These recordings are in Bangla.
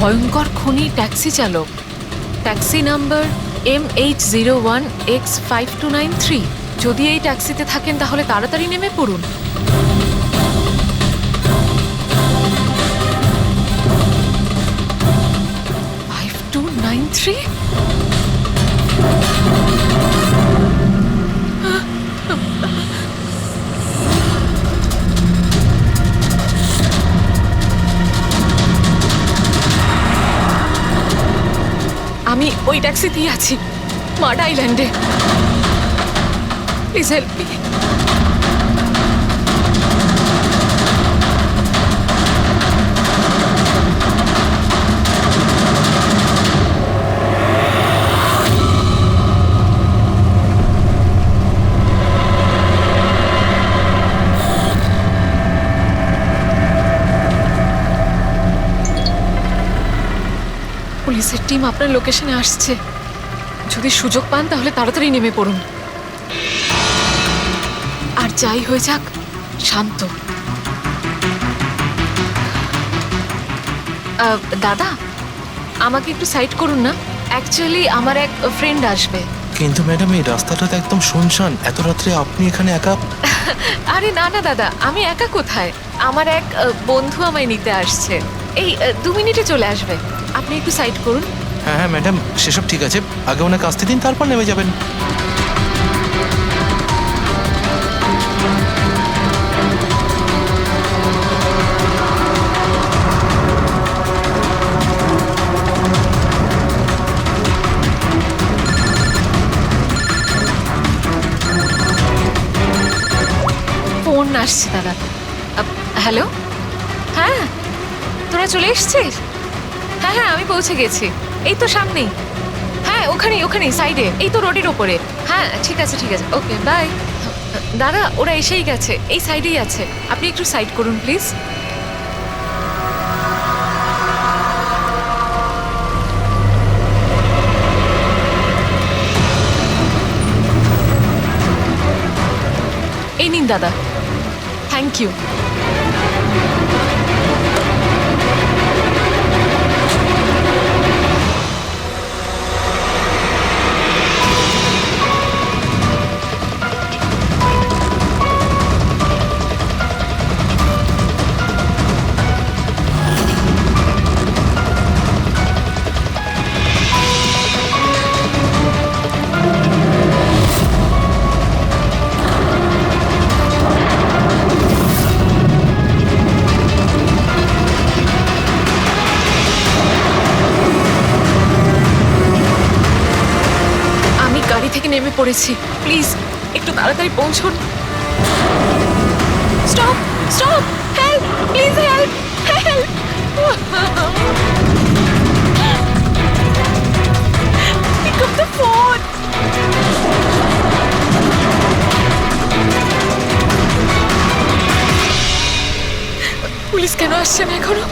ভয়ঙ্কর খুনি ট্যাক্সি চালক, ট্যাক্সি নাম্বার MH01X5293। যদি এই ট্যাক্সিতে থাকেন তাহলে তাড়াতাড়ি নেমে পড়ুন। 5293। আমি ওই ট্যাক্সিতেই আছি, মাড আইল্যান্ডে। Please help me. পুলিশের টিম আপনার লোকেশনে আসছে। যদি সুযোগ পান তাহলে তাড়াতাড়ি নেমে পড়ুন। আর যাই হয়ে যাক, শান্ত। দাদা, আমাকে একটু সাইড করুন না। অ্যাকচুয়ালি আমার এক ফ্রেন্ড আসবে। কিন্তু ম্যাডাম, এই রাস্তাটা তো একদম শুনশান। এত রাত্রে আপনি এখানে একা? আরে না না দাদা, আমি একা কোথায়? আমার এক বন্ধু আমায় নিতে আসছে। এই 2 মিনিটে চলে আসবে। আপনি একটু সাইড করুন। হ্যাঁ হ্যাঁ ম্যাডাম, সেসব ঠিক আছে। আগে ওনাকে আসতে দিন, তারপর নেমে যাবেন। ফোন আসছে দাদা। হ্যালো, হ্যাঁ তোরা চলে এসছিস? হ্যাঁ হ্যাঁ, আমি পৌঁছে গেছি। এই তো সামনেই। হ্যাঁ ওখানেই সাইডে, এই তো রোডের ওপরে। হ্যাঁ ঠিক আছে ঠিক আছে, ওকে বাই। দাদা, ওরা এসেই গেছে, এই সাইডেই আছে। আপনি একটু সাইড করুন প্লিজ। এই নিন দাদা, থ্যাংক ইউ। থেকে নেমে পড়েছি, প্লিজ একটু তাড়াতাড়ি পৌঁছুন। Stop stop, help please, help help. Pick up the phone. Police কেন আসছে না এখনো?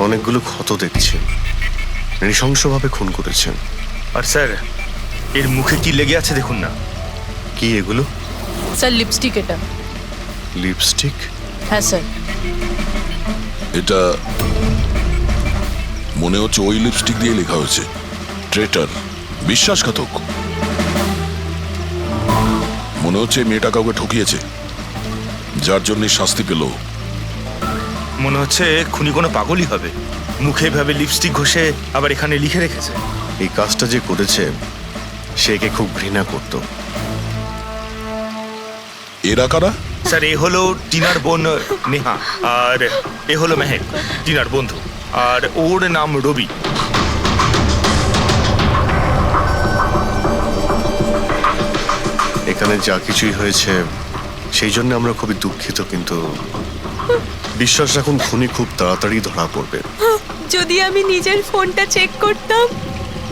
অনেকগুলো ক্ষত দেখছি, নৃশংসভাবে খুন করেছেন। আর স্যার, এর মুখে কি লেগে আছে দেখুন না। কি এগুলো? স্যার লিপস্টিক এটা। লিপস্টিক? হ্যাঁ স্যার। এটা মনে হচ্ছে ওই লিপস্টিক দিয়ে লেখা হয়েছে ট্রেটার, বিশ্বাসঘাতক। মনে হচ্ছে এই মেয়েটা কাউকে ঠকিয়েছে, যার জন্য শাস্তি পেল। মনে হচ্ছে খুনি কোনো পাগলই হবে, মুখে ভাবে লিপস্টিক ঘষে আবার এখানে লিখে রেখেছে। এই কাজটা যে করেছে সে একে খুব ঘৃণা করত। এরা কারা? স্যার এ হলো টিনার বোন নেহা, আর এ হলো মেহেক, টিনার বন্ধু, আর ওর নাম রবি। এখানে যা কিছুই হয়েছে সেই জন্য আমরা খুবই দুঃখিত, কিন্তু বিশ্বাস রাখুন খুনি খুব তাড়াতাড়ি ধরা পড়বে। যদি আমি নিজের ফোনটা চেক করতাম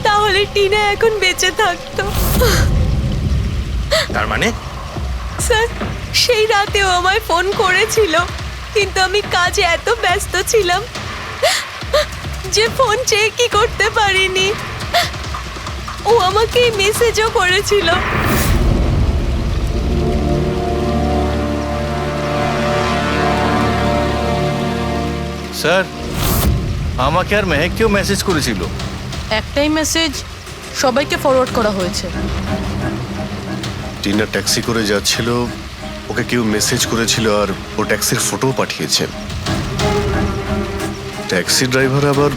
তাহলে টিনা এখন বেঁচে থাকতো। তার মানে স্যার সেই রাতেও আমায় ফোন করেছিল, কিন্তু আমি কাজে এত ব্যস্ত ছিলাম যে ফোন চেকই করতে পারিনি। ও আমাকে মেসেজও করেছিল। স্যার, আমাকে আর মেহেককেও মেসেজ করেছিল। একটাই মেসেজ সবাইকে ফরওয়ার্ড করা হয়েছে। টিনা ট্যাক্সি করে যাচ্ছিল, ওকে কেউ মেসেজ করেছিল আর ও ট্যাক্সির ফটো পাঠিয়েছে। ট্যাক্সি ড্রাইভার আবার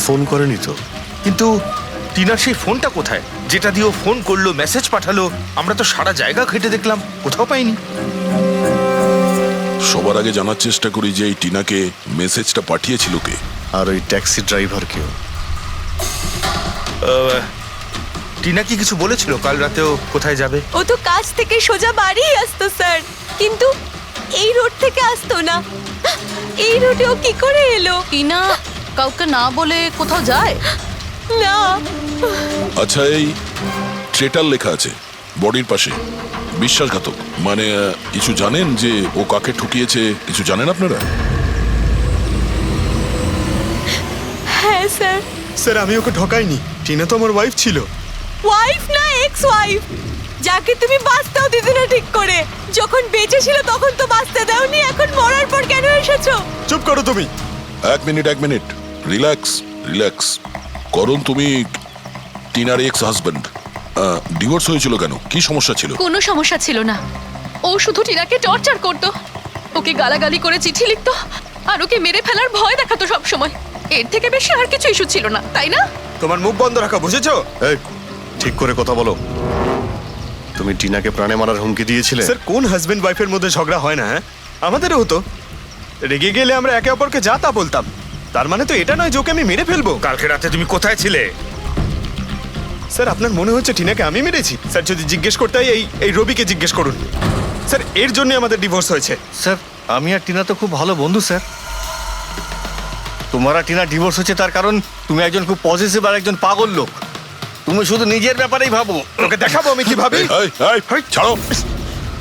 ফোন করেনি তো। কিন্তু টিনার সেই ফোনটা কোথায়, যেটা দিয়ে ও ফোন করলো, মেসেজ পাঠালো? আমরা তো সারা জায়গা ঘেটে দেখলাম, কোথাও পাইনি। সবার আগে জানার চেষ্টা করি যে এই টিনাকে মেসেজটা পাঠিয়েছিল কে। আর ওই ট্যাক্সি ড্রাইভার কেউ। টিনা কি কিছু বলেছিল কাল রাতেও কোথায় যাবে? ও তো কাজ থেকে সোজা বাড়ি আসতো স্যার, কিন্তু এই রোড থেকে আসতো না। এই রোডে ও কি করে এলো? টিনা কাউকে না বলে কোথাও যায় না। আচ্ছা, এই ট্রেটার লেখা আছে বডির পাশে, বিশ্বাসঘাতক মানে কিছু জানেন যে ও কাকে ঠকিয়েছে? কিছু জানেন আপনারা? হ্যাঁ স্যার। স্যার আমি ওকে ঠকাইনি, টিনা তো আমার ওয়াইফ ছিল। ওয়াইফ না, এক্স ওয়াইফ, যাকে তুমি বাঁচতেও দিতে না ঠিক করে। যখন বেঁচে ছিল তখন তো বাঁচতে দাওনি, এখন মরার পর কেন এসেছো? চুপ করো তুমি। এক মিনিট, রিল্যাক্স রিল্যাক্স। করুন, তুমি টিনার এক্স হাজবেন্ড, ডিভোর্স হয়েছিল কেন? কি সমস্যা ছিল? কোনো সমস্যা ছিল না, ও শুধু টিনাকে টর্চার করতো, ওকে গালাগালি করে চিঠি লিখতো আর ওকে মেরে ফেলার ভয় দেখাতো সব সময়। এর থেকে বেশি আর কিছু ইস্যু ছিল না, তাই না? তোমার মুখ বন্ধ রাখা, বুঝেছো? এই, ঠিক করে কথা বলো। তুমি টিনাকে প্রাণে মারার হুমকি দিয়েছিলে? স্যার কোন হাজবেন্ড ওয়াইফের মধ্যে ঝগড়া হয় না? হ্যাঁ, আমাদেরও হতো। রেগে গেলে আমরা একে অপরকে যা তা বলতাম। তার মানে তো এটা নয় যে ওকে আমি মেরে ফেলবো। কালকে রাতে তুমি কোথায় ছিলে? স্যার আপনার মনে হচ্ছে টিনাকে আমি মেরেছি? স্যার যদি জিজ্ঞেস করতে হয় এই রবিকে জিজ্ঞেস করুন। স্যার এর জন্য আমাদের ডিভোর্স হয়েছে। স্যার, আমি আর টিনা তো খুব ভালো বন্ধু স্যার। তোমার আর টিনা ডিভোর্স হচ্ছে তার কারণ তুমি একজন খুব পজিটিভ আর একজন পাগল লোক। তুমি শুধু নিজের ব্যাপারেই ভাবো। ওকে দেখাবো আমি কি ভাবি। এই, ছাড়ো।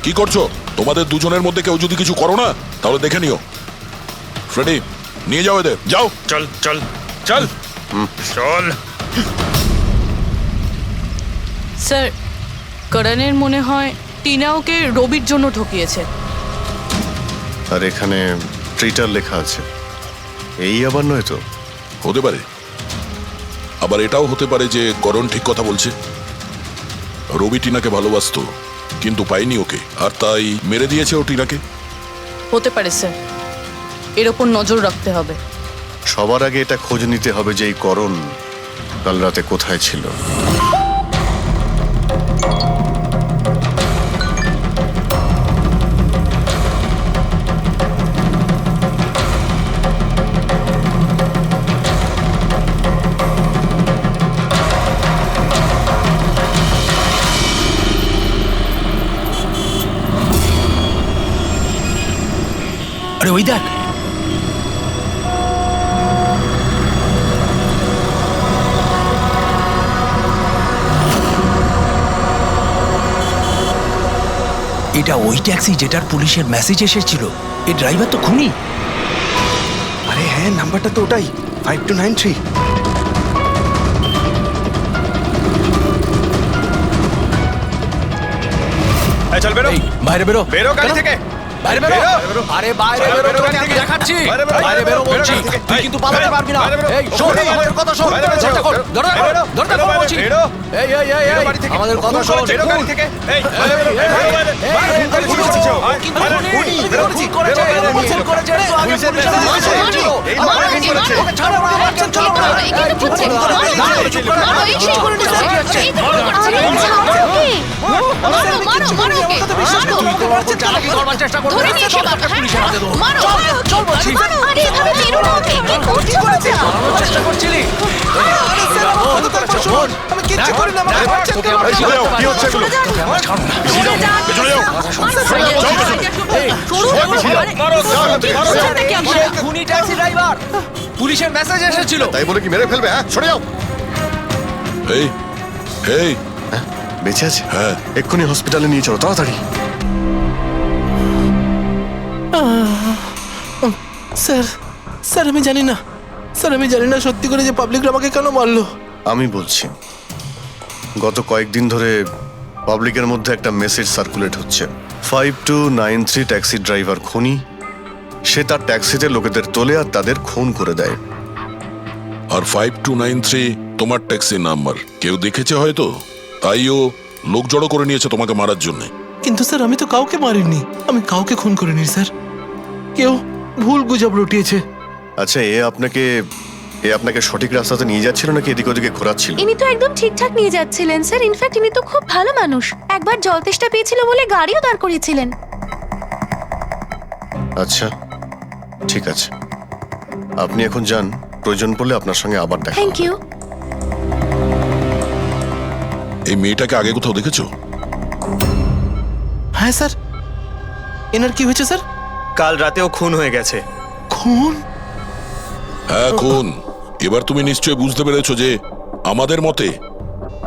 কি করছো? তোমাদের দুজনের মধ্যে কেউ যদি কিছু করো না তাহলে দেখে নিও। ফ্রেডি, নিয়ে যাও এদের, যাও। চল চল চল চল। স্যার, করণের মনে হয় টিনা ওকে রবির জন্য ঠকিয়েছে। আর এখানে ট্রিটার লেখা আছে, এই আবার নয় তো? হতে পারে, আবার এটাও হতে পারে যে করণ ঠিক কথা বলছে। রবি টিনাকে ভালোবাসতো কিন্তু পায়নি ওকে, আর তাই মেরে দিয়েছে ও টিনাকে। হতে পারে স্যার, এর ওপর নজর রাখতে হবে। সবার আগে এটা খোঁজ নিতে হবে যে এই করণ কাল রাতে কোথায় ছিল। আরে ওই দেখ, এটা ওই ট্যাক্সি যেটার পুলিশের মেসেজ এসেছিল। এই ড্রাইভার তো খুনি। আরে হ্যাঁ, নাম্বারটা তো ওটাই, 5293। হ্যাঁ চল বেরো এই, বাইরে বেরো বেরো গাড়ি কেন? থেকে বাইরে বেরো বেরো। আরে বাইরে বাইরে বেরো বেরো তোকে গাড়ি আমি থেকে। দেখাচ্ছি বাইরে বেরো, বাইরে বেরো বেরো বলছি গাড়ি থেকে। তুই এই, কিন্তু পালাতে বাইরে, পারবি না বাইরে বেরো। এই শোন বাইরে আমাদের বেরো। কথা শোন বাইরে বেরো। চেষ্টা কর দরজা বাইরে বেরো। দরজা বেরো খোল বাইরে, বলছি বেরো। এই এই এই বেরো এই বাড়ি থেকে। আমাদের কথা খুন শোন করেছে, বেরো গাড়ি থেকে। এই, বাইরে বেরো, এই, বেরো এই, বাইরে। এই, বাইরে এই, বেরো, পুলিশ পুলিশ এসেছে। এসেছে। কিন্তু বাইরে খুনি, খুনি, খুনি বেরো, করেছে, বেরো, করেছে, বেরো, খুন বেরো। করেছে রে, তো আগে পুলিশের পুলিশের কাছে কাছে মারো, এসেছিল। এই আমার মারো, কাছে করেছে। ওকে ছাড়ো, আমার কাছে চলো, এই কি করছে? মারো, চুপ করে মারো, এই সেই করে নিচ্ছে। এই তো কি করছে? মারো, মারো, মারো ওকে। মারো। তুই তো ওকে চালাকি করবার চেষ্টা করবি ধরে নিয়ে এসে মারো, পুলিশের হাতে দেবো। মারো। চল বলছি আরে এভাবে মেরো না ওকে। কি করছো বাচ্চা? পালানোর চেষ্টা করছিলি আমি কিচ্ছু করি না আমাকে মারছেন কেন? কি হচ্ছে এগুলো? তোকে আমার ছাড়ো না। চলে যাও। খুনি ট্যাক্সি ড্রাইভার পুলিশের মেসেজ এসেছিল তাই বলে কি মেরে ফেলবে? হ্যাঁ সরে যাও। এই এই বেঁচে আছে? হ্যাঁ। এক্ষুনি হসপিটালে নিয়ে চলো তাড়াতাড়ি। স্যার স্যার আমি জানি না স্যার আমি জানি না সত্যি করে যে পাবলিক আমাকে কেন মারলো আমি বলছি গত কয়েকদিন ধরে পাবলিকের মধ্যে একটা মেসেজ সার্কুলেট হচ্ছে 5293 ট্যাক্সি ড্রাইভার খুনি। সে তার ট্যাক্সিতে লোকেদের তোলে আর তাদের খুন করে দেয়। আর 5293 তোমার ট্যাক্সি নাম্বার কেউ দেখেছে হয়তো, তাইও লোক জড়ো করে নিয়েছে তোমাকে মারার জন্য। কিন্তু স্যার আমি তো কাউকে মারিনি আমি কাউকে খুন করিনি স্যার কেউ ভুল গুজব রটিয়েছে আচ্ছা এ আপনাকে সঠিক রাস্তাতে নিয়ে যাচ্ছিল নাকি এদিক ওদিকে ঘোরাচ্ছিল? ইনি তো একদম ঠিকঠাক নিয়ে যাচ্ছিলেন স্যার। ইনফ্যাক্ট ইনি তো খুব ভালো মানুষ। একবার জল তেষ্টা পেয়েছিল বলে গাড়িও দাঁড় করিয়েছিলেন। আচ্ছা ঠিক আছে, আপনি এখন যান, প্রয়োজন পড়লে আপনার সঙ্গে আবার দেখা থ্যাংক হবে। ইউ। এই মেয়েটাকে আগে কোথাও দেখেছো? হ্যাঁ স্যার এনার কি হয়েছে স্যার কাল রাতেও খুন হয়ে গেছে। খুন হ্যাঁ খুন। এবার তুমি নিশ্চয়ই বুঝতে পেরেছো যে আমাদের মতে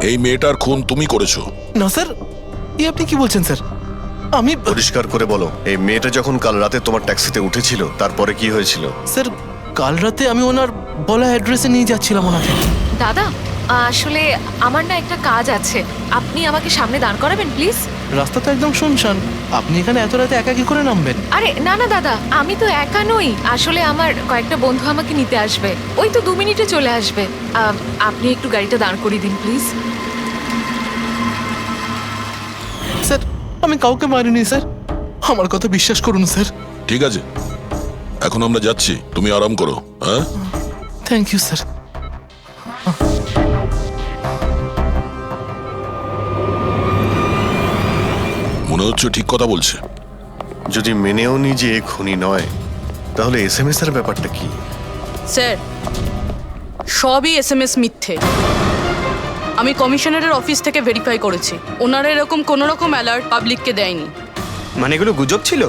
এই মেয়েটার খুন তুমি করেছো। না স্যার এই আপনি কি বলছেন স্যার আমি পরিষ্কার করে বলো, এই মেয়েটা যখন কাল রাতে তোমার ট্যাক্সিতে উঠেছিল তারপরে কি হয়েছিল? স্যার কাল রাতে আমি ওনার বলা অ্যাড্রেসে নিয়ে যাচ্ছিলাম ওনাকে দাদা আসলে আমার না একটা কাজ আছে, আপনি আমাকে সামনে দাঁড় করাবেন প্লিজ। রাস্তা তো একদম শুনশান আপনি এখানে এত রাতে একা কি করে নামবেন আরে না না দাদা, আমি তো একা নই, আসলে আমার কয়েকটা বন্ধু আমাকে নিতে আসবে, ওই তো 2 মিনিটে চলে আসবে। আপনি একটু গাড়িটা দাঁড় করিয়ে দিন প্লিজ। স্যার আমি কাউকে মারিনি স্যার আমার কথা বিশ্বাস করুন স্যার ঠিক আছে, এখন আমরা যাচ্ছি, তুমি আরাম করো। হ্যাঁ থ্যাংক ইউ স্যার মনে হচ্ছে ঠিক কথা বলছে। যদি মেনেও নি যে এ খুনি নয়, তাহলে এসএমএস এর ব্যাপারটা কি? স্যার সবই এসএমএস মিথ্যে। আমি কমিশনারের অফিস থেকে ভেরিফাই করেছি, ওনারা এরকম কোনো রকম অ্যালার্ট পাবলিককে দেয়নি। মানে এগুলো গুজব ছিল?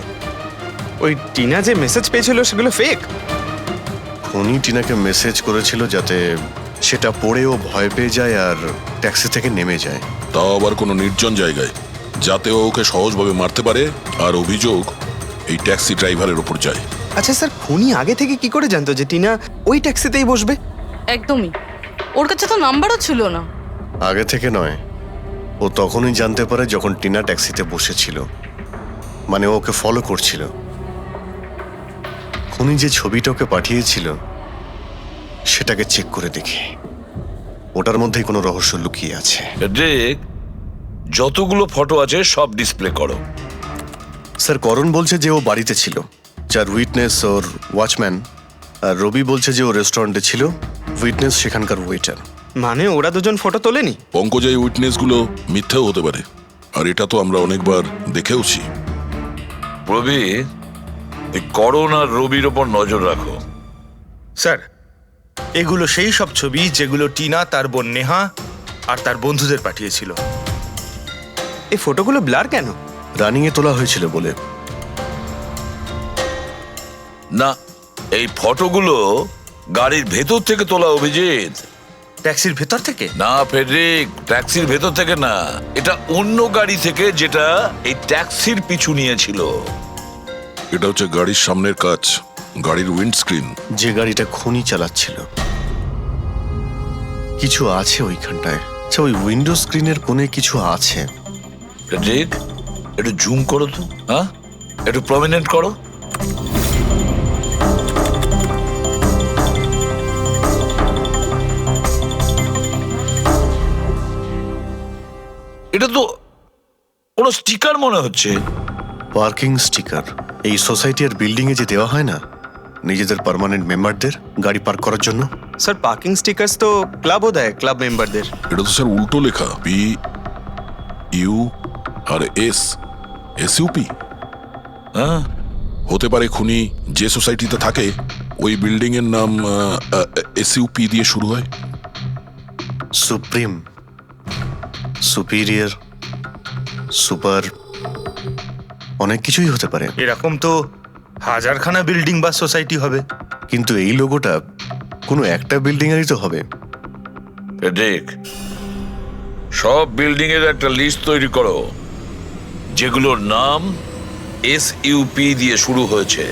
ওই টিনা যে মেসেজ পেয়েছিল সেগুলো ফেক? খুনি টিনাকে মেসেজ করেছিল যাতে সেটা পড়েও ভয় পেয়ে যায় আর ট্যাক্সি থেকে নেমে যায়। তাও আবার কোনো নির্জন জায়গায়, যাতে ও ওকে সহজভাবে মারতে পারে আর অভিযোগ এই ট্যাক্সি ড্রাইভারের উপর যায়। আচ্ছা স্যার, খুনি আগে থেকে কি করে জানতো যে টিনা ওই ট্যাক্সিতেই বসবে? একদমই, ওর কাছে তো নাম্বারও ছিল না। আগে থেকে নয়, ও তখনই জানতে পারে যখন টিনা ট্যাক্সিতে বসেছিল, মানে ও ওকে ফলো করছিল। খুনি যে ছবিটা ওকে পাঠিয়েছিল সেটাকে চেক করে দেখি, ওটার মধ্যেই কোনো রহস্য লুকিয়ে আছে। ড্রেক, যতগুলো ফটো আছে সব ডিসপ্লে করো। স্যার করণ বলছে যে ও বাড়িতে ছিল, যার উইটনেস ওর ওয়াচম্যান, আর রবি বলছে যে ও রেস্টুরেন্টে ছিল, উইটনেস সেখানকার ওয়েটার। মানে ওরা দুজন ফটো তোলেনি? পঙ্কজ এই উইটনেসগুলো মিথ্যাও হতে পারে, আর এটা তো আমরা অনেকবার দেখেওছি। রবি, এই করণ আর রবির ওপর নজর রাখো। স্যার এগুলো সেই সব ছবি যেগুলো টিনা তার বোন নেহা আর তার বন্ধুদের পাঠিয়েছিল। এই ফটোগুলো ব্লার কেন? রানিংয়ে তোলা হয়েছিল বলে। না, এই ফটোগুলো গাড়ির ভেতর থেকে তোলা। অভিজিৎ, ট্যাক্সির ভেতর থেকে? না ফেডরিক, ট্যাক্সির ভেতর থেকে না, এটা অন্য গাড়ি থেকে যেটা এই ট্যাক্সির পিছু নিয়েছিল। এটা হচ্ছে গাড়ির সামনের কাচ, গাড়ির উইন্ডস্ক্রিন। যে গাড়িটা খুনি চালাচ্ছিল। কিছু আছে ওইখানটায়, আচ্ছা ওই উইন্ডো স্ক্রিনের কোণে কিছু আছে। ফেডরিক, একটু জুম করো তো, হ্যাঁ, একটু প্রমিনেন্ট করো। এটা তো কোনো স্টিকার মনে হচ্ছে। পার্কিং স্টিকার এই সোসাইটি আর বিল্ডিং এ যে দেওয়া হয় না নিজেদের পার্মানেন্ট মেম্বারদের গাড়ি পার্ক করার জন্য। স্যার পার্কিং স্টিকার্স তো ক্লাবও দেয় ক্লাব মেম্বারদের। এটা তো স্যার উল্টো লেখা, P U R S SUP. হ্যাঁ, হতে পারে খুনি যে সোসাইটিতে থাকে ওই বিল্ডিং এর নাম এসইউপি দিয়ে শুরু হয়। সুপ্রিম, সুপিরিয়র, সুপার, অনেক কিছুই হতে পারে। এরকম তো হাজারখানা বিল্ডিং বা সোসাইটি হবে। কিন্তু এই লোগোটা কোনো একটা বিল্ডিং এরই তো হবে। দেখ, সব বিল্ডিং এর একটা লিস্ট তৈরি করো যেগুলোর নাম এসইউপি দিয়ে শুরু হয়েছে।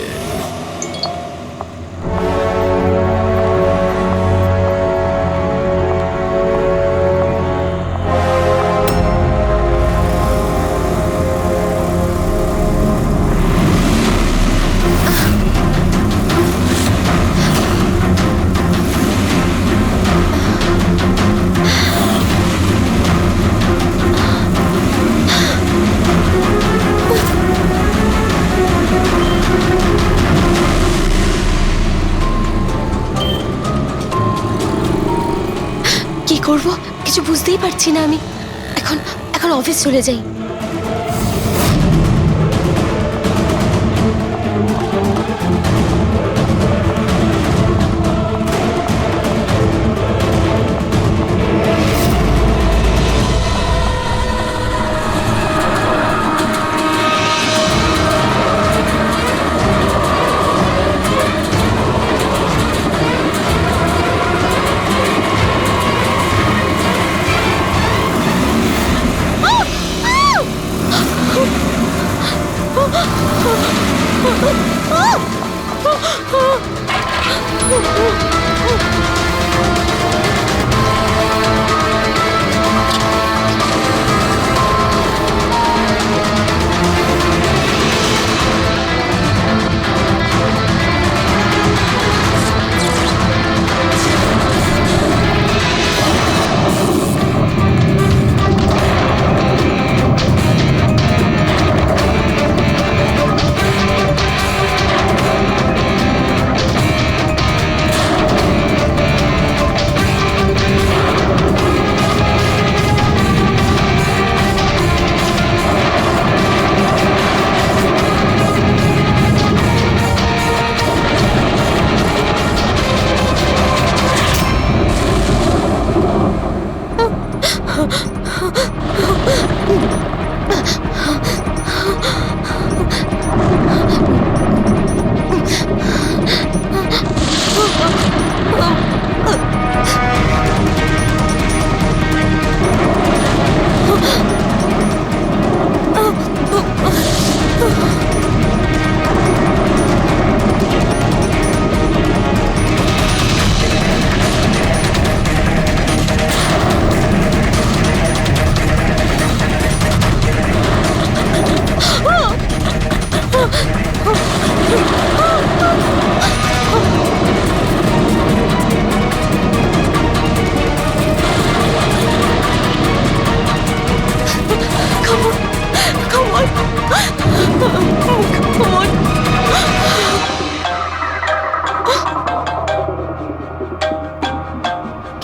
কি করব কিছু বুঝতেই পারছি না আমি। এখন এখন অফিস চলে যাই।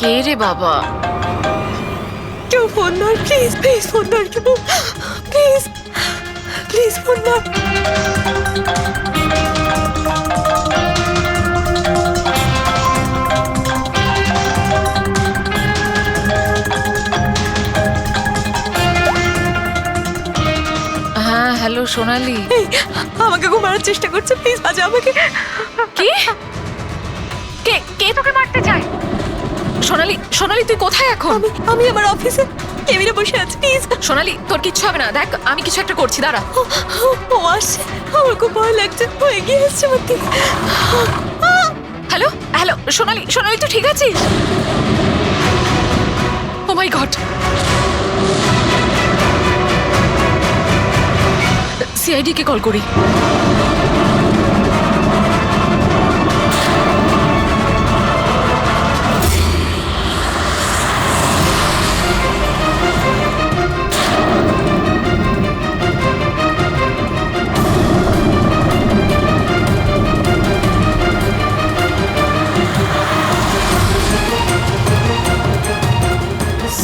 কে রে বাবা? কেউ ফোন ধর প্লিজ, প্লিজ ফোন ধর কেউ, প্লিজ প্লিজ ফোন ধর। হ্যাঁ হ্যালো সোনালি। এই, আমাকে ঘুমানোর চেষ্টা করছে, প্লিজ বাঁচা আমাকে। কি? কে কে তোকে মারতে চায়? সোনালি, সোনালি তুই কোথায় এখন? আমি আমার অফিসে কেবিনে বসে আছি, প্লিজ। সোনালি তোর কিচ্ছু হবে না, দেখ আমি কিছু একটা করছি, দাঁড়া। ও আসছে, আমার খুব ভয় লাগছে, ও এগিয়ে আসছে আমার দিকে। হ্যালো হ্যালো সোনালি, সোনালি তুই ঠিক আছিস? ও মাই গড। সিআইডি কে কল করি।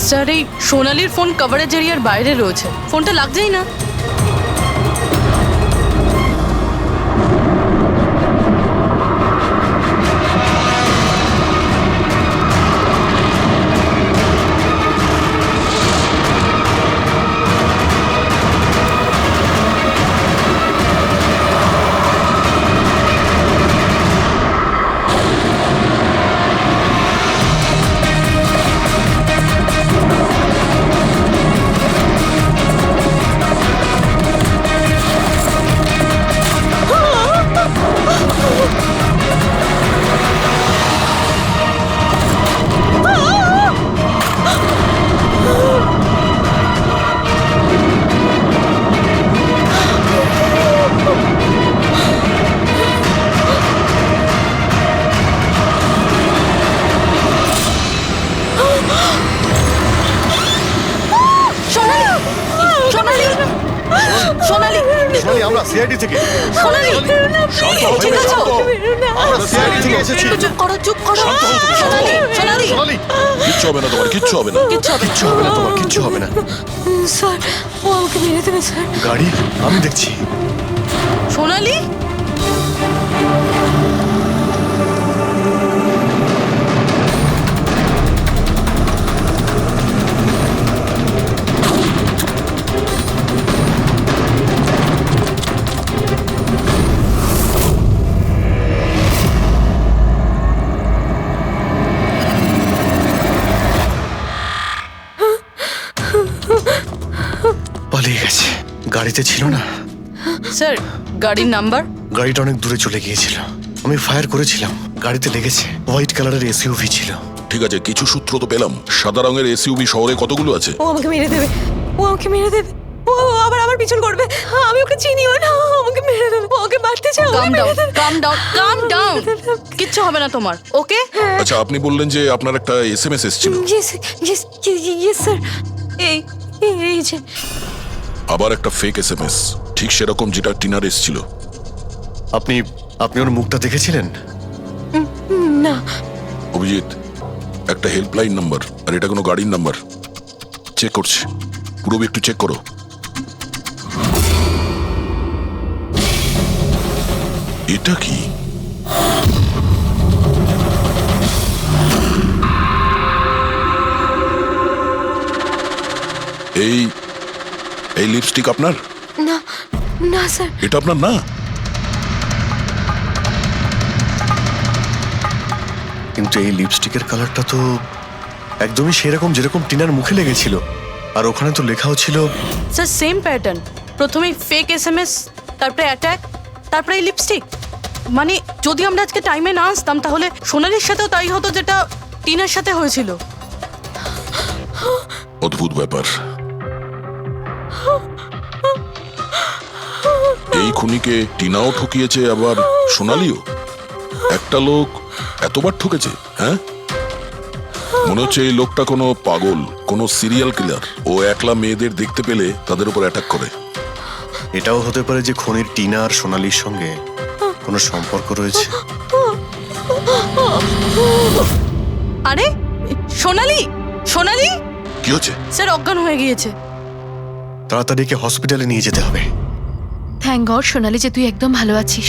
স্যার এই সোনালির ফোন কভারেজ এরিয়ার বাইরে রয়েছে, ফোনটা লাগছেই না। সোনালি সোনালি, আমরা সিআইডি থেকে। সোনালি শান্ত হও, ঠিক আছো? আমরা সিআইডি থেকে এসেছি। একটু চুপ করো, চুপ করো। সোনালি সোনালি সোনালি, কিচ্ছু হবে না তোমার, কিচ্ছু হবে না। কিচ্ছু হবে না। কিচ্ছু হবে না তোমার, কিচ্ছু হবে না। স্যার ও আমাকে মেরে দেবে স্যার। গাড়ি আমি দেখছি। সোনালি পালিয়ে গেছে, গাড়িতে ছিল না। স্যার গাড়ির নাম্বার? গাড়িটা অনেক দূরে চলে গিয়েছিল, আমি ফায়ার করেছিলাম, গাড়িতে লেগেছে। হোয়াইট কালারের এসইউভি ছিল। ঠিক আছে, কিছু সূত্র তো পেলাম। সাদা রঙের এসইউভি শহরে কতগুলো আছে? ও আমাকে মেরে দেবে, ও আমাকে মেরে দেবে, ও আবার আমার পিছন করবে। আমি ওকে চিনিও না, ও আমাকে মেরে দেবে, ও ওকে মারতে চায়। কাম ডাউন, কাম ডাউন, কাম ডাউন। কিচ্ছু হবে না তোমার, ওকে? আচ্ছা, আপনি বললেন যে আপনার একটা এসএমএস এসেছিল। Yes yes yes sir. এই এই যে আবার একটা ফেক এসএমএস, ঠিক সেরকম যেটা টিনার এসেছিল। আপনি আপনি ওর মুখটা দেখেছিলেন? না। অভিজিৎ, একটা হেল্পলাইন নাম্বার, আর এটা কোনো গাড়ির নাম্বার। চেক করছি, পুরোবি একটু চেক করো। এটা কি? এই এই লিপস্টিক আপনার? না না স্যার। এটা আপনার না? কিন্তু এই লিপস্টিকের কালারটা তো একদমই সেরকম যেরকম টিনার মুখে লেগেছিল, আর ওখানে তো লেখাও ছিল। স্যার সেম প্যাটার্ন, প্রথমেই ফেক এসএমএস, তারপরে অ্যাটাক, তারপরে এই লিপস্টিক। মানে যদি আমরা আজকে টাইমে না আসতাম তাহলে সোনালির সাথেও তাই হতো যেটা টিনার সাথে হয়েছিল। অদ্ভুত ব্যাপার। এই খুনিকে টিনাও ঠকিয়েছে, আবার সোনালিও। একটা লোক এতবার ঠকেছে, হ্যাঁ? মনে হচ্ছে এই লোকটা কোনো পাগল, কোনো সিরিয়াল কিলার। ও একলা মেয়েদের দেখতে পেলে তাদের উপর অ্যাটাক করে। এটাও হতে পারে যে খনির টিনা আর সোনালির সঙ্গে কোনো সম্পর্ক রয়েছে। আরে সোনালি, সোনালি কি হচ্ছে? স্যার অজ্ঞান হয়ে গিয়েছে। তাড়াতাড়ি একে হসপিটালে নিয়ে যেতে হবে। থ্যাংক গড সোনালি যে তুই একদম ভালো আছিস।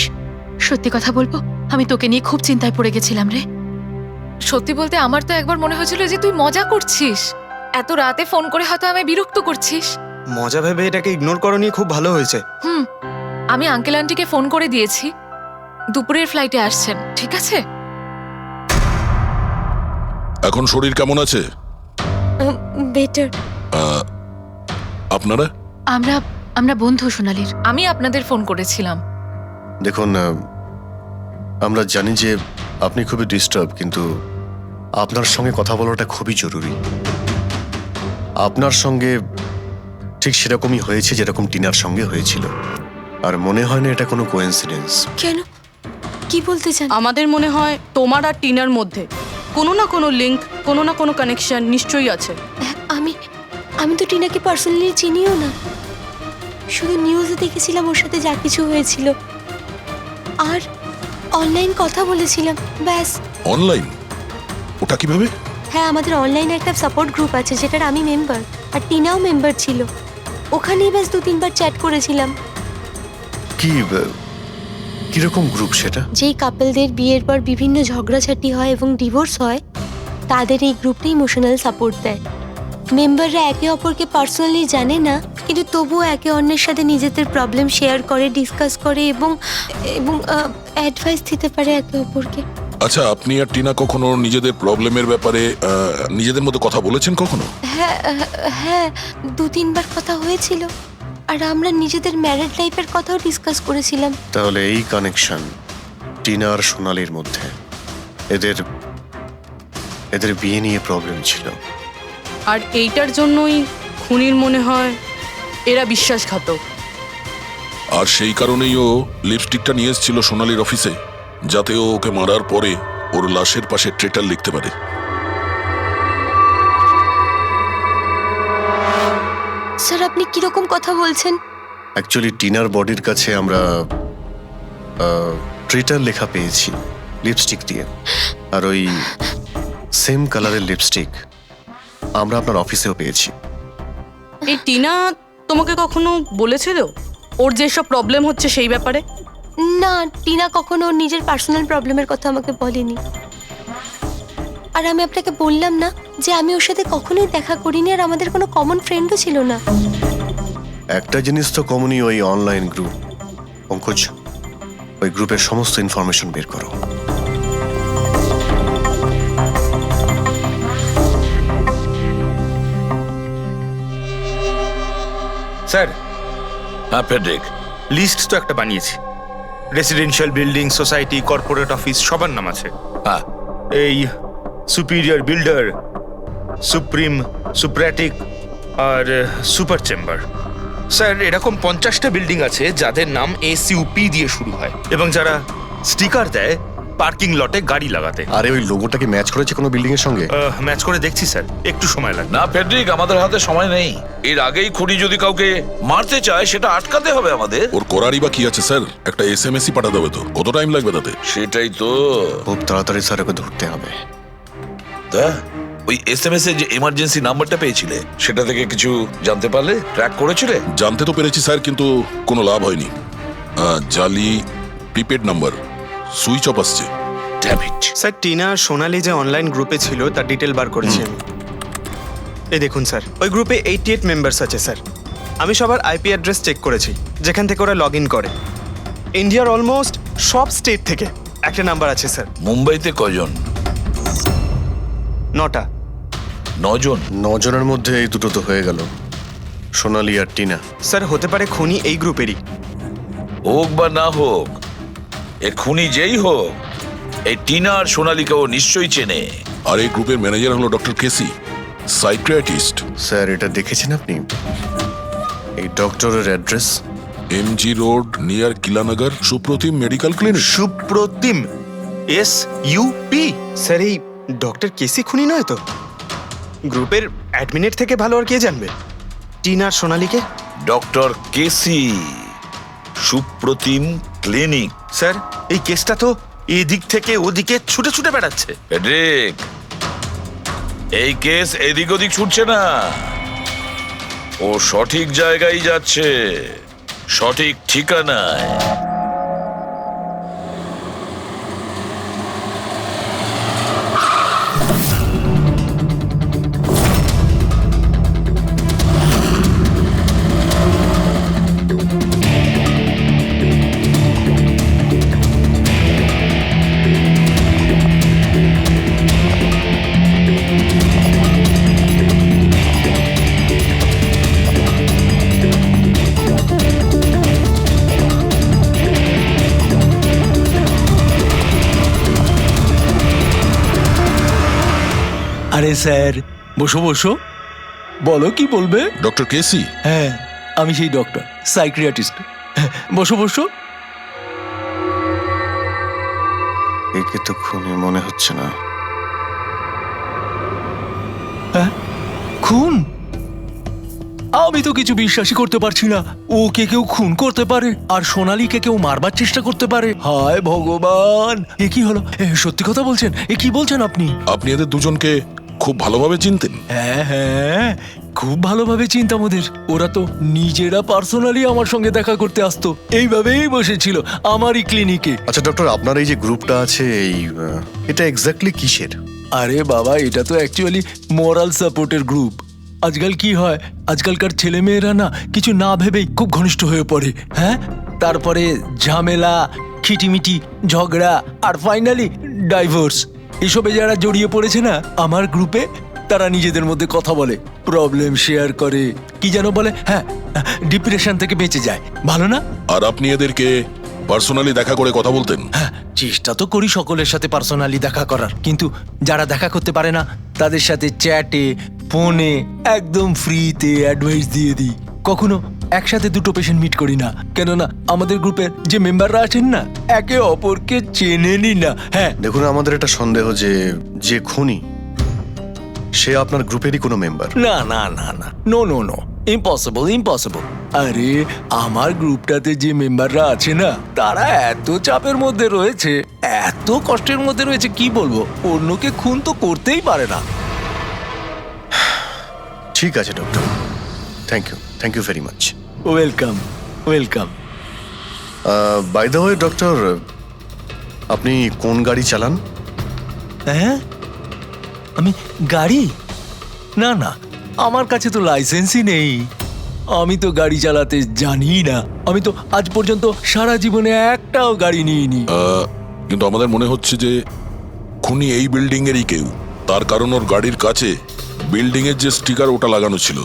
সত্যি কথা বলবো, আমি তোকে নিয়ে খুব চিন্তায় পড়ে গেছিলাম রে। সত্যি বলতে আমার তো একবার মনে হয়েছিল যে তুই মজা করছিস, এত রাতে ফোন করে হয়তো আমায় বিরক্ত করছিস। মজা ভেবে এটাকে ইগনোর করো, নিয়ে খুব ভালো হয়েছে। আমি আঙ্কেল আন্টিকে ফোন করে দিয়েছি, দুপুরের ফ্লাইটে আসছেন, ঠিক আছে? এখন শরীর কেমন আছে? বেটার। আপনারা? আমরা বন্ধু সোনালির। আমি আপনাদের ফোন করেছিলাম। দেখুন, আমরা জানি যে আপনি খুবই ডিস্টার্ব, কিন্তু আপনার সঙ্গে কথা বলাটা খুবই জরুরি। আপনার সঙ্গে ঠিক সেরকমই হয়েছে যেরকম টিনার সঙ্গে হয়েছিল। আর মনে হয় না এটা কোনো কোইন্সিডেন্স। কেন? কি বলতে চান? আমাদের মনে হয় তোমার আর টিনার মধ্যে কোনো না কোনো লিঙ্ক, কোনো না কোনো কানেকশন নিশ্চয়ই আছে। আমি তো টিনাকে পার্সোনালি চিনিও না, শুধু নিউজে দেখেছিলাম ওর সাথে যা কিছু হয়েছিল, আর অনলাইন কথা বলেছিলাম, ব্যাস। অনলাইন? ওটা কিভাবে? হ্যাঁ, আমাদের অনলাইনে একটা সাপোর্ট গ্রুপ আছে যেটার আমি মেম্বার, আর টিনাও মেম্বার ছিল। ওখানেই ব্যাস 2-3 বার চ্যাট করেছিলাম। কিরকম গ্রুপ সেটা? যেই কাপলদের বিয়ের পর বিভিন্ন ঝগড়াঝাটি হয় এবং ডিভোর্স হয়, তাদের এই গ্রুপটা ইমোশনাল সাপোর্ট দেয়। মেম্বাররা একে অপরকে পার্সোনালি জানে না, কিন্তু তবুও একে অন্যের সাথে নিজেদের প্রবলেম শেয়ার করে, ডিসকাস করে এবং অ্যাডভাইস দিতে পারে একে অপরকে। আচ্ছা, আপনি আর টিনা কখনো নিজেদের প্রবলেমের ব্যাপারে নিজেদের মধ্যে কথা বলেছেন কখনো? হ্যাঁ, 2-3 বার কথা হয়েছিল, আর আমরা নিজেদের ম্যারিড লাইফের কথাও ডিসকাস করেছিলাম। তাহলে এই কানেকশন টিনা আর সোনালির মধ্যে, এদের বিয়ে নিয়ে প্রবলেম ছিল। আর এইটার জন্যই খুনির মনে হয় এরা বিশ্বাসঘাতক। আর সেই কারণেই ও লিপস্টিকটা নিয়ে এসেছিল সোনালির অফিসে, যাতে ও ওকে মারার পরে ওর লাশের পাশে ট্রেটার লিখতে পারে। স্যার, আপনি কিরকম কথা বলছেন? অ্যাকচুয়ালি টিনার বডির কাছে আমরা ট্রেটার লেখা পেয়েছি লিপস্টিক দিয়ে, আর ওই সেম কালারের লিপস্টিক আমরা আপনার অফিসেও পেয়েছি। এই টিনা তোমাকে কখনো বলেছিল ওর যেসব প্রবলেম হচ্ছে সেই ব্যাপারে? না, টিনা কখনো ওর নিজের পার্সোনাল প্রবলেমের কথা আমাকে বলেনি। আর আমি আপনাকে বললাম না যে আমি ওর সাথে কখনোই দেখা করিনি, আর আমাদের কোনো কমন ফ্রেন্ডও ছিল না। একটা জিনিস তো কমনই, ওই অনলাইন গ্রুপ। পঙ্কজ, ওই গ্রুপের সমস্ত ইনফরমেশন বের করো। স্যার, হ্যাঁ ফেডরিক, লিস্ট তো একটা বানিয়েছি। Residential building, society, corporate office সবার নাম আছে। হ্যাঁ এই সুপিরিয়র বিল্ডার, সুপ্রিম, সুপ্রাটিক আর সুপার চেম্বার। স্যার, এরকম 50টা বিল্ডিং আছে যাদের নাম ACUP দিয়ে শুরু হয়, এবং যারা স্টিকার দেয় পার্কিং লটে গাড়ি লাগাতে। আরে ওই লোগোটা কি ম্যাচ করেছে কোনো বিল্ডিং এর সঙ্গে? ম্যাচ করে দেখছি স্যার, একটু সময় লাগবে। না ফেডরিক, আমাদের হাতে সময় নেই। এর আগেই খুনি যদি কাউকে মারতে চায়, সেটা আটকাতে হবে আমাদের। ওর করারই বা কি আছে স্যার? একটা SMS পাঠাতে হবে তো, কত টাইম লাগবে তাতে? সেটাই তো। খুব তাড়াতাড়ি স্যার ওকে ধরতে হবে। তা ওই SMS এর যে এমার্জেন্সি নাম্বারটা পেয়েছিলে, সেটা থেকে কিছু জানতে পারলে? ট্র্যাক করেছিলে? জানতে তো পেরেছি স্যার, কিন্তু কোনো লাভ হয়নি। জালি প্রিপেড নাম্বার, সুইচ অফ আসছে। Damn it. স্যার, টিনা আর সোনালি যে অনলাইন গ্রুপে ছিল তার ডিটেল বার করেছি আমি। এই দেখুন স্যার, ওই গ্রুপে 88 মেম্বার্স আছে স্যার। আমি সবার IP অ্যাড্রেস চেক করেছি, যেখান থেকে ওরা লগ ইন করে। ইন্ডিয়ার অলমোস্ট সব স্টেট থেকে একটা নাম্বার আছে স্যার। মুম্বাইতে কজন? 9টা। 9 জন? 9 জনের মধ্যে এই দুটো তো হয়ে গেল, সোনালি আর টিনা। স্যার, হতে পারে খুনি এই গ্রুপেরই। হোক বা না হোক, এ খুনি যেই হোক, এই টিনা আর সোনালিকেও নিশ্চয়ই চেনে। আর এই গ্রুপের ম্যানেজার হলো ডক্টর কেসি, সাইকিয়াট্রিস্ট। স্যার, এটা দেখেছেন আপনি? এই ডক্টরের address MG road near Kilanagar, Supratim medical clinic. Supratim, SUP। Sir, এই ডক্টর কেসি খুনি নয় তো? গ্রুপের অ্যাডমিনের থেকে ভালো আর কে জানবে টিনা আর সোনালিকে? ডক্টর কেসি, সুপ্রতিম ক্লিনিক। স্যার, এই কেসটা তো এদিক থেকে ওদিকে ছুটে ছুটে বেড়াচ্ছে। ফেডরিক, এই কেস এদিক ওদিক ছুটছে না, ও সঠিক জায়গায় যাচ্ছে, সঠিক ঠিকানায়। আরে স্যার, বসো বসো, বলো কি বলবে? ডক্টর কেসি? হ্যাঁ, আমি সেই ডক্টর, সাইকিয়াট্রিস্ট। বসো বসো। একে তো খুনি মনে হচ্ছে না। খুন? আমি তো কিছু বিশ্বাসই করতে পারছি না। ওকে কেউ খুন করতে পারে আর সোনালীকে কেউ মারবার চেষ্টা করতে পারে। হায় ভগবান, এ কি হলো? সত্যি কথা বলছেন? এ কি বলছেন আপনি? আপনি এদের দুজনকে খুব ভালোভাবে চিনতেন? হ্যাঁ হ্যাঁ, খুব ভালোভাবে চিনতাম ওদের। ওরা তো নিজেরা পার্সোনালি আমার সঙ্গে দেখা করতে আসতো, এইভাবেই বসেছিল আমারই ক্লিনিকে। আচ্ছা ডক্টর, আপনার এই যে গ্রুপটা আছে এটা এক্স্যাক্টলি কিসের? আরে বাবা, এটা তো অ্যাকচুয়ালি মোরাল সাপোর্টের গ্রুপ। আজকাল কি হয়, আজকালকার ছেলেমেয়েরা না কিছু না ভেবেই খুব ঘনিষ্ঠ হয়ে পড়ে। হ্যাঁ, তারপরে ঝামেলা, খিটিমিটি, ঝগড়া আর ফাইনালি ডাইভোর্স। এসবে যারা জড়িয়ে পড়েছে না আমার গ্রুপে, তারা নিজেদের মধ্যে কথা বলে, প্রবলেম শেয়ার করে, কি যেন বলে, হ্যাঁ, ডিপ্রেশন থেকে বেঁচে যায়। ভালো না? আর আপনি এদেরকে পার্সোনালি দেখা করে কথা বলতেন? হ্যাঁ, চেষ্টা তো করি সকলের সাথে পার্সোনালি দেখা করার, কিন্তু যারা দেখা করতে পারে না তাদের সাথে চ্যাটে, ফোনে একদম ফ্রিতে অ্যাডভাইস দিয়ে দিই। কখনো একসাথে দুটো পেশেন্ট মিট করি না, কেননা আমাদের গ্রুপের যে মেম্বাররা আছেন না একে অপরকে চেনেনি না। হ্যাঁ, দেখুন, আমাদের একটা সন্দেহ যে খুনি সে আপনার গ্রুপেরই কোনো মেম্বার। না না না না, no no no, impossible impossible. আরে আমার গ্রুপটাতে যে মেম্বাররা আছে না তারা এত চাপের মধ্যে রয়েছে, এত কষ্টের মধ্যে রয়েছে, কি বলবো, অন্যকে খুন তো করতেই পারে না। ঠিক আছে doctor, thank you very much. Welcome welcome. By the way doctor, আপনি কোন গাড়ি চালান? হ্যাঁ, আমি গাড়ি? না না, আমার কাছে তো লাইসেন্সই নেই। আমি তো গাড়ি চালাতে জানি না। আমি তো আজ পর্যন্ত সারা জীবনে একটাও গাড়ি নিইনি। কিন্তু আমাদের মনে হচ্ছে যে খুনি এই বিল্ডিং এরই কেউ, তার কারণ ওর গাড়ির কাছে বিল্ডিং এর যে স্টিকার ওটা লাগানো ছিল।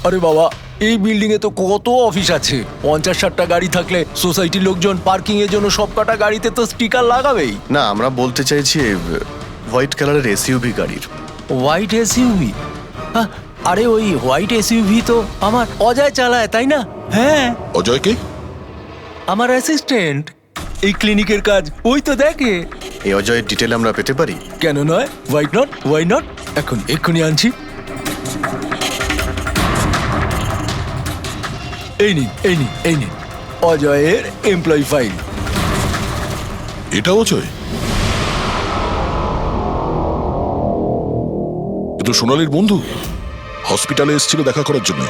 আরে বাবা, এই বিল্ডিং এ তো কত অফিস আছে, 50-60টা গাড়ি থাকলে সোসাইটির লোকজন পার্কিং এর জন্য সবকটা গাড়িতে তো স্টিকার লাগাবেই। না, আমরা বলতে চাইছি হোয়াইট কালারের এসইউভি গাড়ির। White SUV? আরে ওই হোয়াইট এসইউভি তো আমার অজয় চালায়, তাই না? হ্যাঁ। অজয়কে? আমার অ্যাসিস্ট্যান্ট, এই ক্লিনিকের কাজ ওই তো দেখে। এই অজয়ের ডিটেল আমরা পেতে পারি? কেন নয়, ওয়াই নট। এক্ষুনি আনছি। এই নিন অজয়ের এমপ্লয়ি ফাইল। এটা অজয়? তো সোনালীর বন্ধু হসপিটালে এসেছিল দেখা করার জন্য।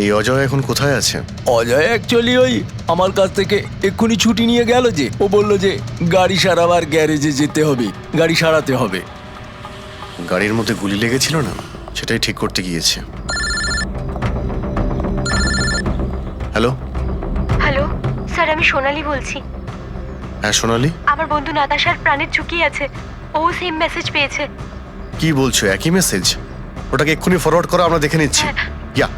এই অজয় এখন কোথায় আছে? অজয় অ্যাকচুয়ালি ওই আমার কাছ থেকে এক্ষুনি ছুটি নিয়ে গেল, যে ও বললো যে গাড়ি সারাবার গ্যারেজে যেতে হবে, গাড়ি সারাতে হবে। গাড়ির মধ্যে গুলি লেগেছিল না, সেটাই ঠিক করতে গিয়েছে। হ্যালো হ্যালো স্যার, আমি সোনালি বলছি। হ্যাঁ সোনালি, আমার বন্ধু নাতাশার প্রাণের ঝুঁকি আছে, ও সেম মেসেজ পেয়েছে। কি বলছো? একই মেসেজ? ওটাকে এক্ষুনি ফরওয়ার্ড করো, আমরা দেখে নিচ্ছি। ইয়া,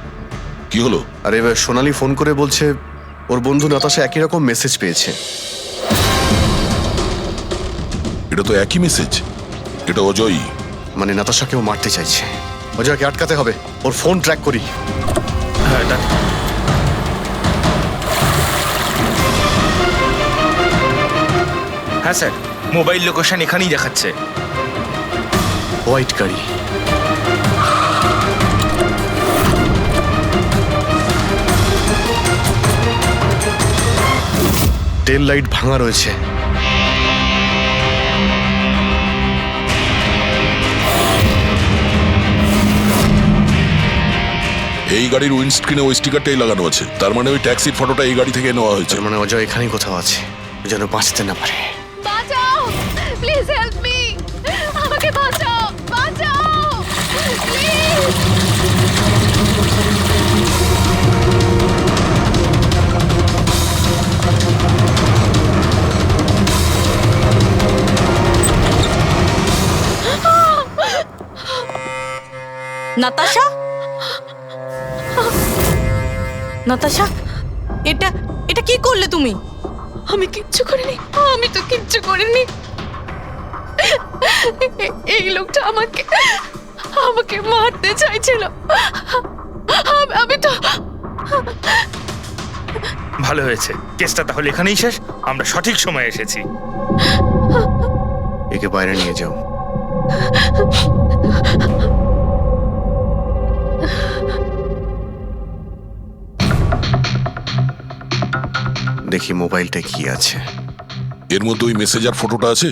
কি হলো? আরে সোনালি ফোন করে বলছে ওর বন্ধু নাতাশা একই রকম মেসেজ পেয়েছে। এটা তো একই মেসেজ, এটা অজয়ই। মানে নাতাশাকেও মারতে চাইছে। অজয়কে আটকাতে হবে, ওর ফোন ট্র্যাক করি। হ্যাঁ স্যার, মোবাইল লোকেশন এখানেই দেখাচ্ছে। হোয়াইট গাড়ি। টেল লাইট ভাঙা রয়েছে। এই গাড়ির উইন্ডস্ক্রিনে ওই স্টিকারটাই লাগানো আছে, তার মানে ওই ট্যাক্সির ফটোটা এই গাড়ি থেকে নেওয়া হয়েছে। মানে অজয় এখানেই কোথাও আছে, যেন বাঁচতে না পারে। বাঁচাও, প্লিজ হেল্প মি, আমাকে বাঁচাও, প্লিজ। নাতাশা, এটা এটা কি করলে তুমি? আমি কিচ্ছু করিনি, আমি তো কিচ্ছু করিনি। এই লোকটা আমাকে মারতে চাইছিল। আমি তো ভালো হয়েছে, কেসটা তাহলে এখানেই শেষ। আমরা সঠিক সময়ে এসেছি। একে বাইরে নিয়ে যাও। দেখি মোবাইলটা কি আছে। এর মধ্যে ওই মেসেজ আর ফটোটা আছে?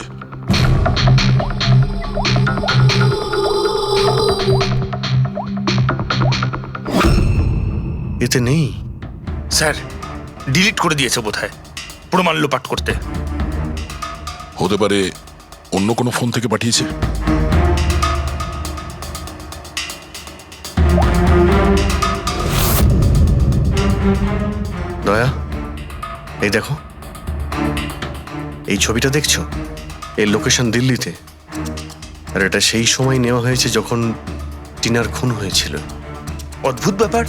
এতে নেই। স্যার ডিলিট করে দিয়েছে বোধহয়, প্রমাণ লোপাট করতে। হতে পারে অন্য কোনো ফোন থেকে পাঠিয়েছে। দয়া, এই দেখো, এই ছবিটা দেখছো? এর লোকেশন দিল্লিতে, আর এটা সেই সময় নেওয়া হয়েছে যখন টিনার খুন হয়েছিল। অদ্ভুত ব্যাপার,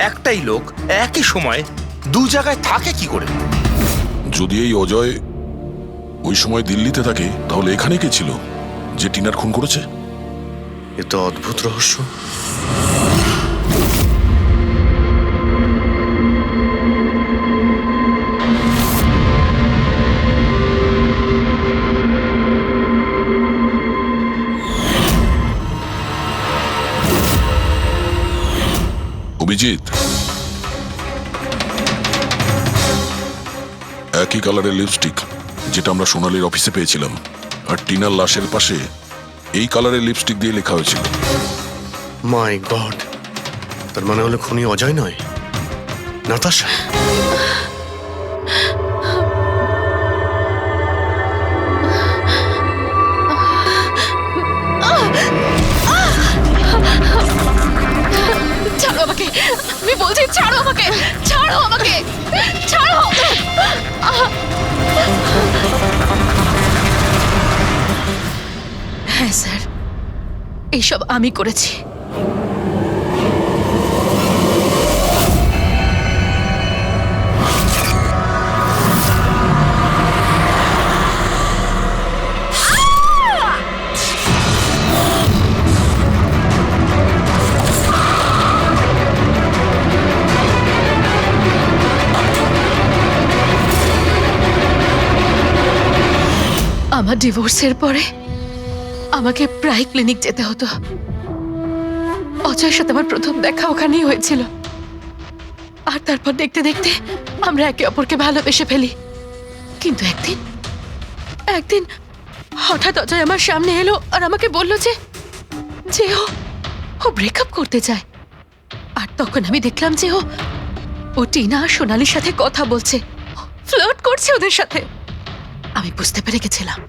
একটাই লোক একই সময় দু জায়গায় থাকে কি করে? যদি এই অজয় ওই সময় দিল্লিতে থাকে, তাহলে এখানে কে ছিল যে টিনার খুন করেছে? এ তো অদ্ভুত রহস্য। অভিজিৎ, একই কালারের লিপস্টিক যেটা আমরা সোনালীর অফিসে পেয়েছিলাম, আর টিনার লাশের পাশে এই কালারের লিপস্টিক দিয়ে লেখা হয়েছিল। মাই গড, তার মানে হলো খুনি অজয় নয়, নাতাশা। ছাড়ো আমাকে, আমি বলছি ছাড়ো আমাকে, ছাড়ো আমাকে, ছাড়ো। হ্যাঁ স্যার, এইসব আমি করেছি। আমার ডিভোর্সের পরে আমাকে প্রায় ক্লিনিক যেতে হতো। অজয়ের সাথে আমার প্রথম দেখা ওখানেই হয়েছিল, আর তারপর দেখতে দেখতে আমরা একে অপরকে ভালোবেসে ফেলি। কিন্তু একদিন হঠাৎ অজয় আমার সামনে এলো আর আমাকে বলল যে ও ব্রেকআপ করতে চায়। আর তখন আমি দেখলাম যে ও টিনা আর সোনালীর সাথে কথা বলছে, ফ্লার্ট করছে ওদের সাথে। আমি বুঝতে পেরে গেছিলাম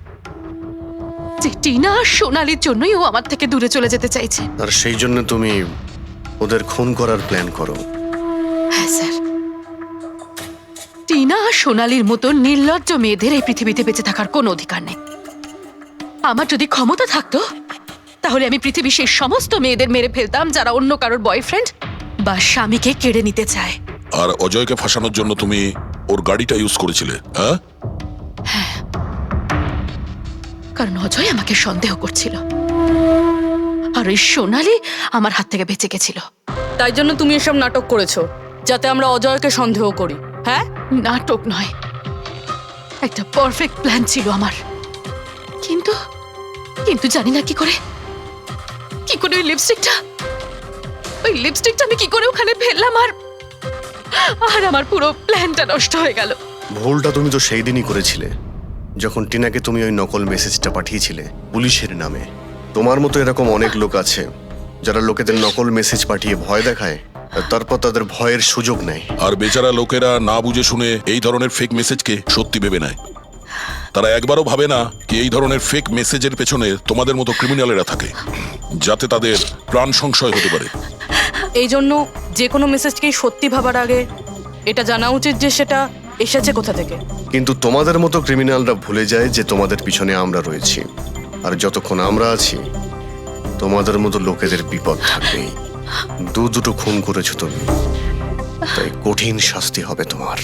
যে টিনা আর সোনালীর জন্যই ও আমার থেকে দূরে চলে যেতে চাইছে। আর সেই জন্য তুমি ওদের খুন করার প্ল্যান করো? হ্যাঁ স্যার, টিনা আর সোনালীর মতো নির্লজ্জ মেয়েদের এই পৃথিবীতে বেঁচে থাকার কোনো অধিকার নেই। আমার যদি ক্ষমতা থাকতো, তাহলে আমি পৃথিবীর সেই সমস্ত মেয়েদের মেরে ফেলতাম যারা অন্য কারোর বয়ফ্রেন্ড বা স্বামীকে কেড়ে নিতে চায়। আর অজয়কে ফাঁসানোর জন্য তুমি ওর গাড়িটা ইউজ করেছিলে? হ্যাঁ, কারণ অজয় আমাকে সন্দেহ করছিল, আর ওই সোনালী আমার হাত থেকে বেঁচে গেছিল। তাই জন্য তুমি এসব নাটক করেছো যাতে আমরা অজয়কে সন্দেহ করি? হ্যাঁ, নাটক নয়, একটা পারফেক্ট প্ল্যান ছিল আমার। কিন্তু কিন্তু জানি না কি করে ওই লিপস্টিকটা আমি কি করে ওখানে ফেললাম, আর আমার পুরো প্ল্যানটা নষ্ট হয়ে গেল। ভুলটা তুমি তো সেই দিনই করেছিলে, যখন টিনাকে তুমি ওই নকল মেসেজটা পাঠিয়েছিলে পুলিশের নামে। তোমার মতো এরকম অনেক লোক আছে যারা লোকেদের নকল মেসেজ পাঠিয়ে ভয় দেখায়, আর তারপর তাদের ভয়ের সুযোগ নেয়। আর বেচারা লোকেরা না বুঝে শুনে এই ধরনের ফেক মেসেজকে সত্যি ভেবে নেয়। তারা একবারও ভাবে না কি এই ধরনের ফেক মেসেজের পেছনে তোমাদের মতো ক্রিমিনালেরা থাকে, যাতে তাদের প্রাণ সংশয় হতে পারে। এই জন্য যে কোনো মেসেজকেই সত্যি ভাবার আগে এটা জানা উচিত যে সেটা এসেছে কোথা থেকে। কিন্তু তোমাদের মতো ক্রিমিনালরা ভুলে যায় যে তোমাদের পিছনে আমরা রয়েছি, আর যতক্ষণ আমরা আছি তোমাদের মতো লোকেদের বিপদ থাকবেই। দুটো খুন করেছো তুমি, তাই কঠিন শাস্তি হবে তোমার।